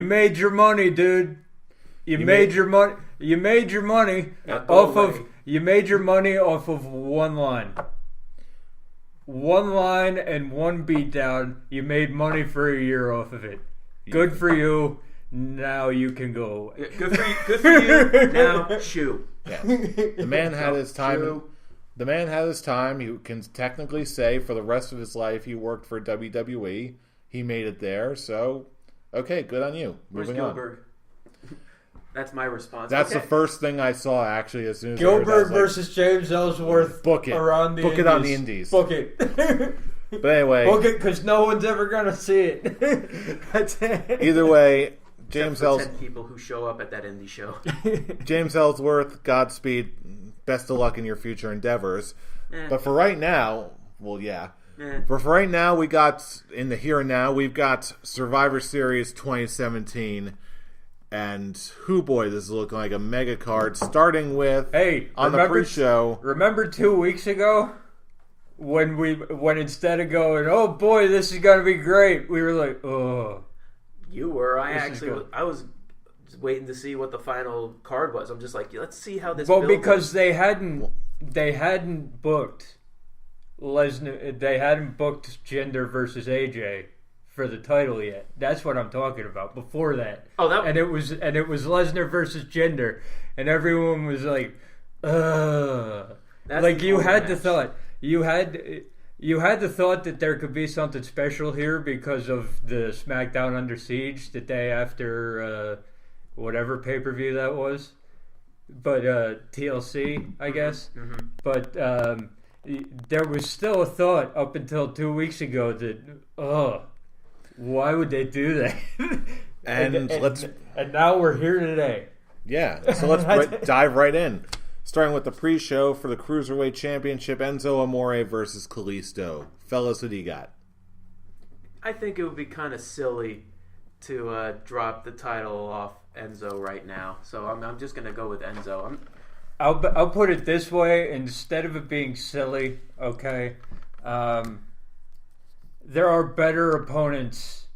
made your money, dude. You made your money. You made your money off of. You made your money off of one line. One line and one beatdown. You made money for a year off of it. Good for you. Now you can go away. Good for you. Now shoo. Yeah. The man had his time. Shoo. The man had his time. He can technically say for the rest of his life he worked for WWE. He made it there. So, okay, good on you. Moving on. That's my response. That's the first thing I saw, actually, as soon as Gilbert versus James Ellsworth. Book it. Around the Book Indies. it on the Indies. Book it. But anyway. Book it, because no one's ever going to see it. That's it. Either way, James Ellsworth. 10 people who show up at that indie show. James Ellsworth, Godspeed. Best of luck in your future endeavors. But for right now, well, yeah. For right now, we got, in the here and now, we've got Survivor Series 2017. And, boy, this is looking like a mega card, starting with, on the pre-show. Remember 2 weeks ago? When instead of going, oh boy, this is going to be great, we were like, oh. You were. I was just waiting to see what the final card was. I'm just like, let's see how this. Well, because they hadn't booked Lesnar. They hadn't booked Jinder versus AJ for the title yet. That's what I'm talking about. Before that, and it was Lesnar versus Jinder, and everyone was like, ugh. Like you had the thought. You had the thought that there could be something special here because of the SmackDown Under Siege the day after whatever pay-per-view that was. But TLC, I guess. Mm-hmm. But there was still a thought up until 2 weeks ago that, why would they do that? and now we're here today. Yeah, so let's dive right in. Starting with the pre-show for the Cruiserweight Championship, Enzo Amore versus Kalisto. Fellas, who do you got? I think it would be kind of silly to drop the title off Enzo right now. So I'm just going to go with Enzo. I'll put it this way. Instead of it being silly, okay, there are better opponents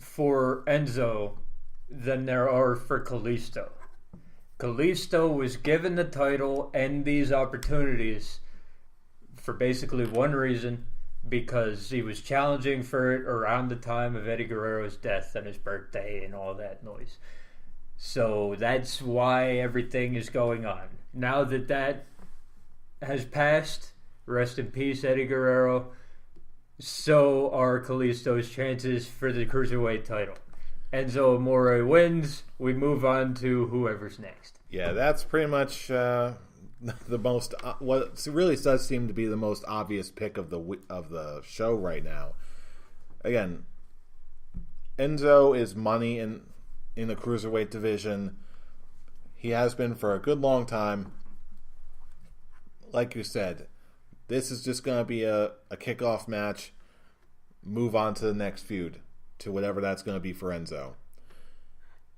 for Enzo than there are for Kalisto. Kalisto was given the title and these opportunities for basically one reason, because he was challenging for it around the time of Eddie Guerrero's death and his birthday and all that noise. So that's why everything is going on. Now that has passed, rest in peace, Eddie Guerrero, so are Kalisto's chances for the Cruiserweight title. Enzo Amore wins. We move on to whoever's next. Yeah, that's pretty much the most. What really does seem to be the most obvious pick of the show right now. Again, Enzo is money in the Cruiserweight division. He has been for a good long time. Like you said, this is just going to be a kickoff match. Move on to the next feud, to whatever that's going to be for Enzo.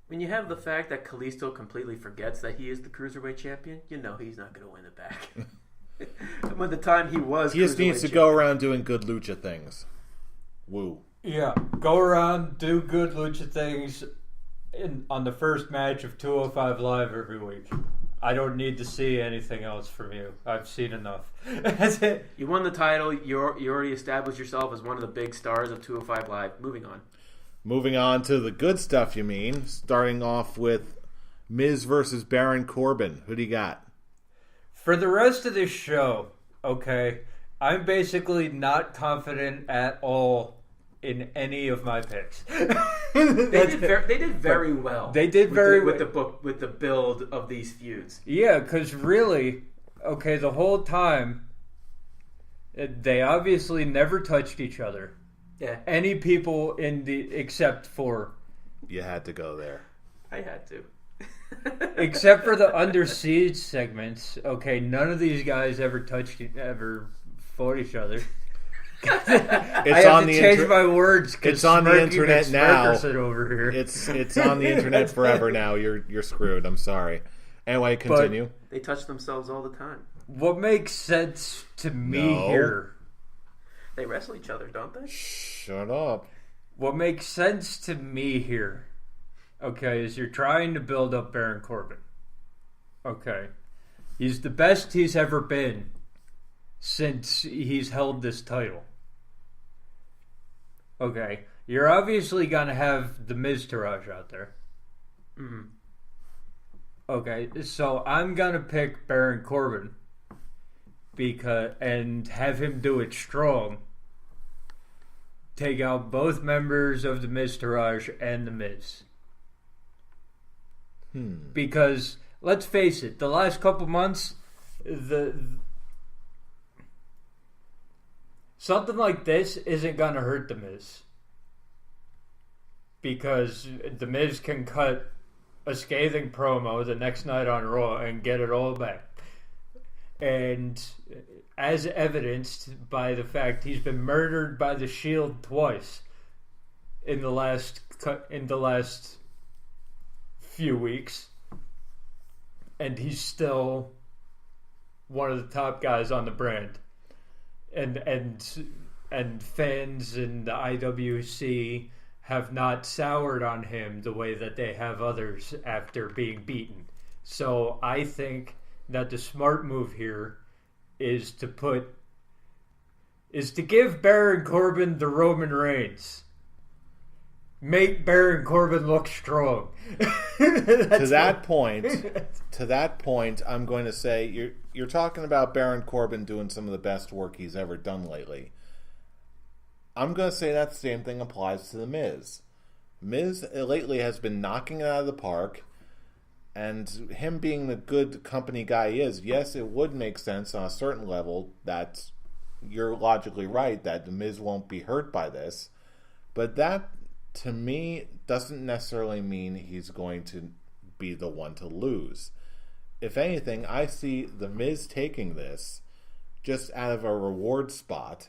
When you have the fact that Kalisto completely forgets that he is the Cruiserweight champion, you know he's not going to win it back. When the time he was He just needs to go around doing good lucha things. Woo. Yeah, go around, do good lucha things on the first match of 205 Live every week. I don't need to see anything else from you. I've seen enough. That's it. You won the title. You already established yourself as one of the big stars of 205 Live. Moving on. Moving on to the good stuff, you mean. Starting off with Miz versus Baron Corbin. Who do you got? For the rest of this show, okay, I'm basically not confident at all in any of my picks. They did very well. They did very well with the build of these feuds. Yeah, because really, okay, the whole time, they obviously never touched each other. Yeah. Any people except for... You had to go there. I had to. Except for the Under Siege segments, okay, none of these guys ever fought each other. I have to change my words. It's on the internet now. Over here. It's on the internet forever now. You're screwed. I'm sorry. Anyway, continue. But they touch themselves all the time. What makes sense to me here? They wrestle each other, don't they? Shut up. What makes sense to me here okay, is you're trying to build up Baron Corbin. Okay. He's the best he's ever been since he's held this title. Okay. You're obviously going to have the Miz Taraj out there. Mm-hmm. Okay, so I'm going to pick Baron Corbin and have him do it strong. Take out both members of the Miz Taraj and the Miz. Because let's face it, the last couple months, something like this isn't going to hurt the Miz. Because the Miz can cut a scathing promo the next night on Raw and get it all back. And as evidenced by the fact he's been murdered by the Shield twice in the last few weeks, and he's still one of the top guys on the brand, and fans in the IWC have not soured on him the way that they have others after being beaten. So I think that the smart move here is to give Baron Corbin the Roman Reigns. Make Baron Corbin look strong. To that point, I'm going to say you're talking about Baron Corbin doing some of the best work he's ever done lately. I'm going to say that same thing applies to The Miz. Miz lately has been knocking it out of the park, and him being the good company guy he is, yes, it would make sense on a certain level that you're logically right that The Miz won't be hurt by this, but that, to me, doesn't necessarily mean he's going to be the one to lose. If anything, I see The Miz taking this just out of a reward spot,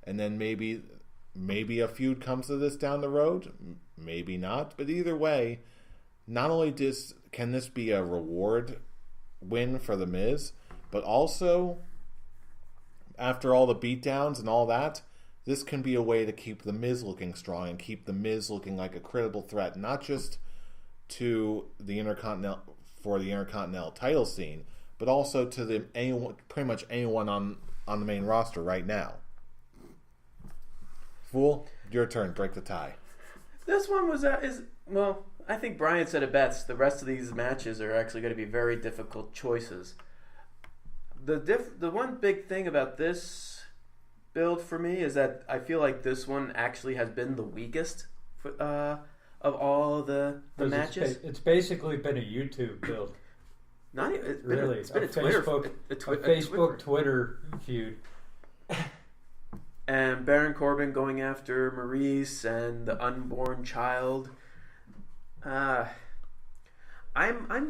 and then maybe a feud comes of this down the road, maybe not, but either way, not only can this be a reward win for The Miz, but also, after all the beatdowns and all that, this can be a way to keep The Miz looking strong and keep The Miz looking like a credible threat, not just to the Intercontinental title scene, but also to pretty much anyone on the main roster right now. Fool, your turn. Break the tie. This one I think Brian said it best. The rest of these matches are actually going to be very difficult choices. The one big thing about this build for me is that I feel like this one actually has been the weakest of all the matches. It's basically been a YouTube build. It's been a Facebook Twitter feud. And Baron Corbin going after Maurice and the unborn child. I'm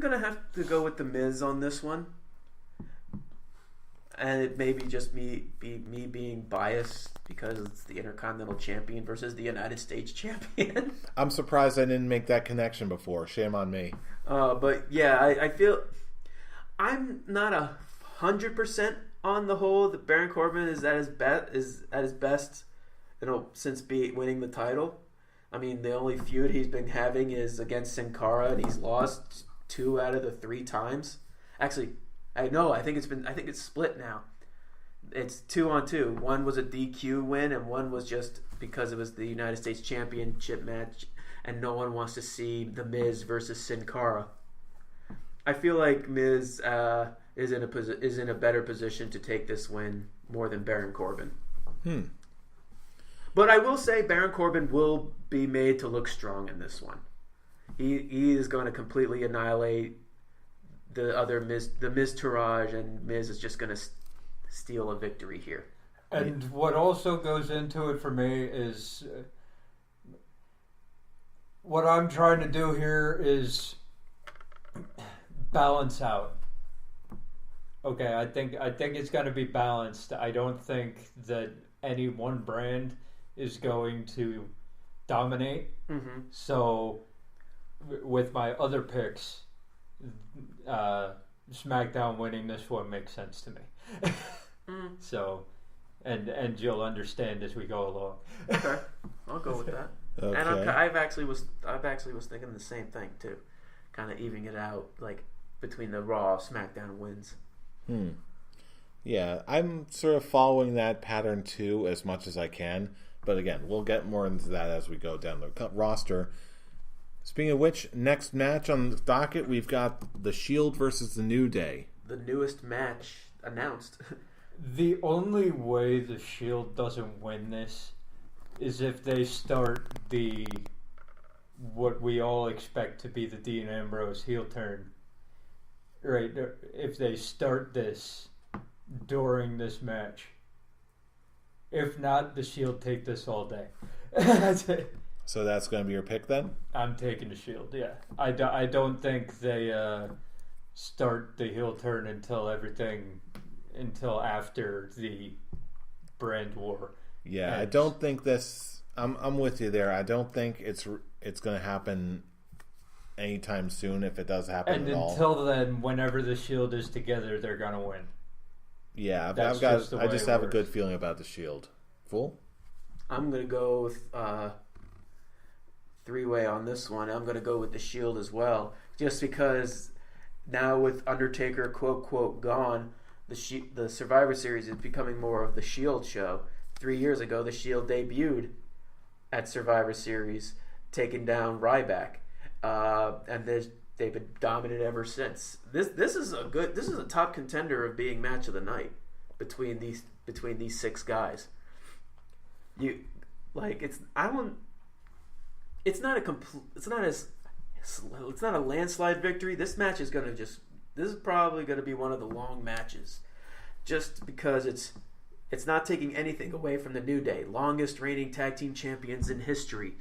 gonna have to go with The Miz on this one, and it may be just me being biased because it's the Intercontinental Champion versus the United States Champion. I'm surprised I didn't make that connection before. Shame on me. But yeah, I feel I'm not 100% on the whole that Baron Corbin is at his best, since winning the title. I mean, the only feud he's been having is against Sin Cara, and he's lost 2 out of the 3 times. Actually, I think it's split now. It's 2-on-2. One was a DQ win, and one was just because it was the United States Championship match, and no one wants to see The Miz versus Sin Cara. I feel like Miz is in a better position to take this win more than Baron Corbin. But I will say Baron Corbin will be made to look strong in this one. He is going to completely annihilate the Miz Taraj, and Miz is just going to steal a victory here. And what also goes into it for me is what I'm trying to do here is balance out. Okay, I think it's going to be balanced. I don't think that any one brand is going to dominate. Mm-hmm. So, with my other picks, SmackDown winning this one makes sense to me. So, and you'll understand as we go along. Okay, I'll go with that. Okay. And I've actually was thinking the same thing too, kind of evening it out like between the Raw SmackDown wins. Yeah, I'm sort of following that pattern too as much as I can. But again, we'll get more into that as we go down the roster. Speaking of which, next match on the docket, we've got The Shield versus The New Day. The newest match announced. The only way The Shield doesn't win this is if they start what we all expect to be the Dean Ambrose heel turn. Right, if they start this during this match. If not, the Shield take this all day. That's it. So that's going to be your pick then? I'm taking the Shield, yeah. I don't think they start the heel turn until after the brand war. Yeah, ends. I don't think this... I'm with you there. I don't think it's going to happen anytime soon if it does happen and at all. And until then, whenever the Shield is together, they're going to win. Yeah, I just have a good feeling about the Shield. Fool? I'm going to go with three-way on this one. I'm going to go with the Shield as well. Just because now with Undertaker, quote, gone, the Survivor Series is becoming more of the Shield show. 3 years ago, the Shield debuted at Survivor Series, taking down Ryback. And they've been dominant ever since. This is a top contender of being match of the night between these six guys. It's not a landslide victory. This match is this is probably gonna be one of the long matches, just because it's not taking anything away from the New Day, longest reigning tag team champions in history,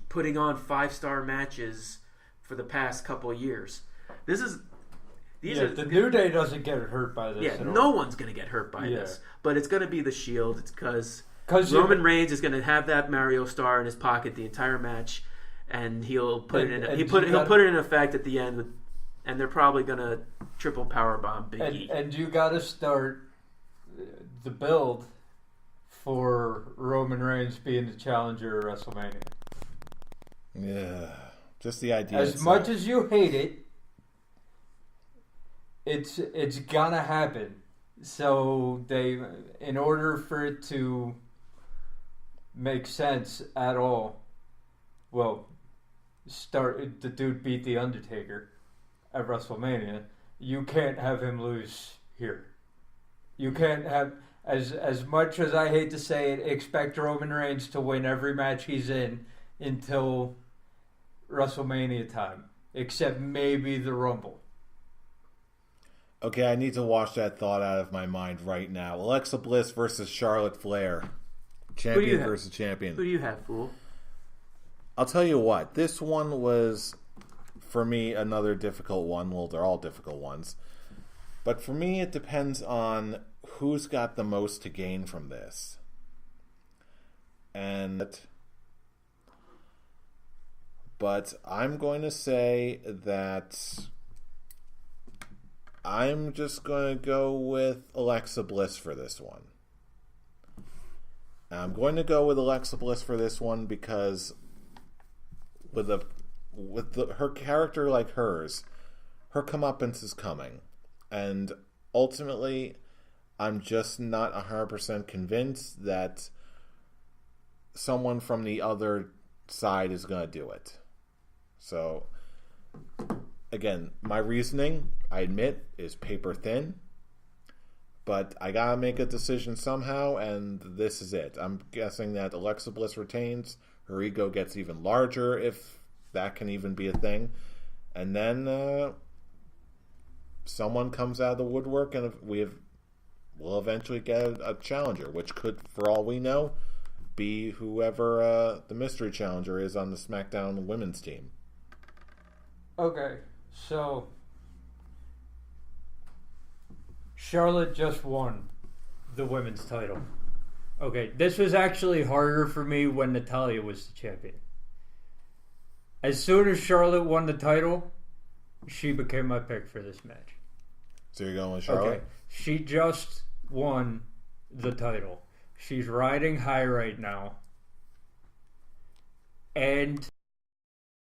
putting on 5-star matches for the past couple of years. The New Day doesn't get hurt by this. Yeah, no one's going to get hurt by this. But it's going to be the Shield. It's because Roman Reigns is going to have that Mario Star in his pocket the entire match, and he'll put it in effect at the end. And they're probably going to triple powerbomb Big E. And you got to start the build for Roman Reigns being the challenger at WrestleMania. Yeah, just the idea. As much as you hate it, it's gonna happen. So in order for it to make sense at all, the dude beat the Undertaker at WrestleMania. You can't have him lose here. You can't have, as much as I hate to say it, expect Roman Reigns to win every match he's in until WrestleMania time, except maybe the Rumble. Okay, I need to wash that thought out of my mind right now. Alexa Bliss versus Charlotte Flair. Champion versus champion. Who do you have, fool? I'll tell you what. This one was, for me, another difficult one. Well, they're all difficult ones. But for me, it depends on who's got the most to gain from this. But I'm going to say that I'm just going to go with Alexa Bliss for this one. I'm going to go with Alexa Bliss for this one because with her character like hers, her comeuppance is coming. And ultimately, I'm just not 100% convinced that someone from the other side is going to do it. So, again, my reasoning, I admit, is paper thin. But I gotta make a decision somehow, and this is it. I'm guessing that Alexa Bliss retains. Her ego gets even larger, if that can even be a thing. And then someone comes out of the woodwork, and we'll eventually get a challenger, which could, for all we know, be whoever the mystery challenger is on the SmackDown women's team. Okay, so Charlotte just won the women's title. Okay, this was actually harder for me when Natalya was the champion. As soon as Charlotte won the title, she became my pick for this match. So you're going with Charlotte? Okay, she just won the title. She's riding high right now. And